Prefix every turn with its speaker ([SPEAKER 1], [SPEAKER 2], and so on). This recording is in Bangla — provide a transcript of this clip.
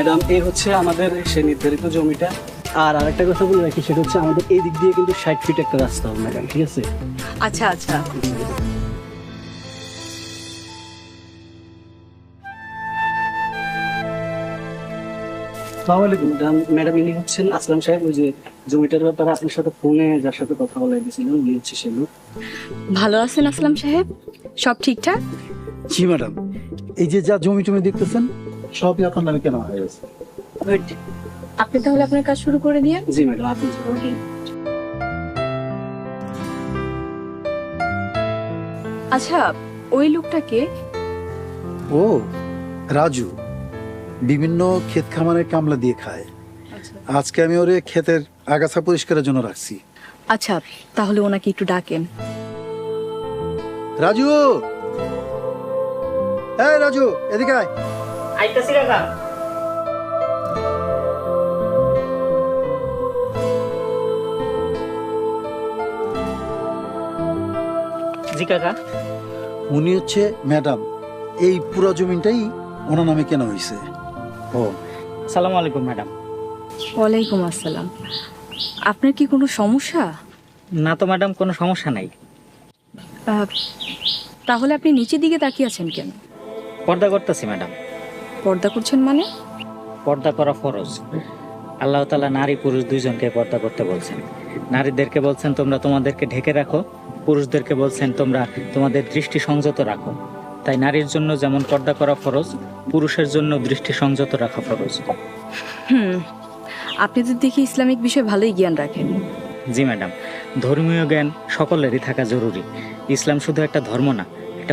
[SPEAKER 1] ম্যাডাম এই হচ্ছে আমাদের সে নির্ধারিত জমিটা। আর আরেকটা কথা বলে রাখি, সেটা হচ্ছে আমাদের এই দিক দিয়ে কিন্তু 60 ফিট একটা রাস্তা হবে ম্যাডাম, ঠিক আছে?
[SPEAKER 2] আচ্ছা আচ্ছা,
[SPEAKER 1] আসসালামু আলাইকুম ম্যাডাম। ম্যাডাম ইনি হচ্ছেন আসলাম সাহেব, ওই যে জমিটার ব্যাপারে আপনার সাথে ফোনে যার সাথে কথা বলা গেছিল উনি হচ্ছে সে লোক।
[SPEAKER 2] ভালো আছেন আসলাম সাহেব? সব ঠিকঠাক?
[SPEAKER 3] জি ম্যাডাম, এই যে যা জমি টমি দেখতেছেন সবই আপনার নামে কেনা হয়ে গেছে।
[SPEAKER 2] গুড। আপনি তাহলে আপনার কাজ শুরু করে দিয়ে।
[SPEAKER 1] জি ম্যাডাম, আপনি
[SPEAKER 2] আচ্ছা, ওই লোকটাকে?
[SPEAKER 3] ও রাজু, বিভিন্ন ক্ষেত খামারের কামলা দিয়ে খায়। আজকে আমি ওরে ক্ষেতের আগাছা পরিষ্কারের জন্য রাখছি।
[SPEAKER 2] আচ্ছা, তাহলে ওনাকে একটু ডাকেন।
[SPEAKER 3] রাজু, এই রাজু এদিকে আয়।
[SPEAKER 4] আইতাছি কাকা। জি কাকা।
[SPEAKER 3] উনি হচ্ছে ম্যাডাম, এই পুরো জমিটাই ওনার নামে কেনা হয়েছে। ও
[SPEAKER 4] আসসালামু আলাইকুম ম্যাডাম।
[SPEAKER 2] ওয়ালাইকুম আসসালাম। আপনার কি কোনো সমস্যা?
[SPEAKER 4] না তো ম্যাডাম, কোনো সমস্যা নাই।
[SPEAKER 2] আহ, তাহলে আপনি নিচের দিকে তাকিয়ে আছেন কেন?
[SPEAKER 4] পর্দা করতেছি ম্যাডাম।
[SPEAKER 2] পর্দা করছেন মানে?
[SPEAKER 4] পর্দা করা ফরজ। আল্লাহ তাআলা নারী পুরুষ দুইজনকে পর্দা করতে বলছেন। নারীদেরকে বলছেন তোমরা তোমাদেরকে ঢেকে রাখো, পুরুষদেরকে বলছেন তোমরা তোমাদের দৃষ্টি সংযত রাখো। তাই নারীর জন্য যেমন পর্দা করা ফরজ, পুরুষের জন্য দৃষ্টি সংযত রাখা ফরজ।
[SPEAKER 2] আপনি তো দেখি ইসলামিক বিষয়ে ভালোই জ্ঞান রাখেন।
[SPEAKER 4] জি ম্যাডাম, ধর্মীয় জ্ঞান সকলেরই থাকা জরুরি। ইসলাম শুধু একটা ধর্ম না,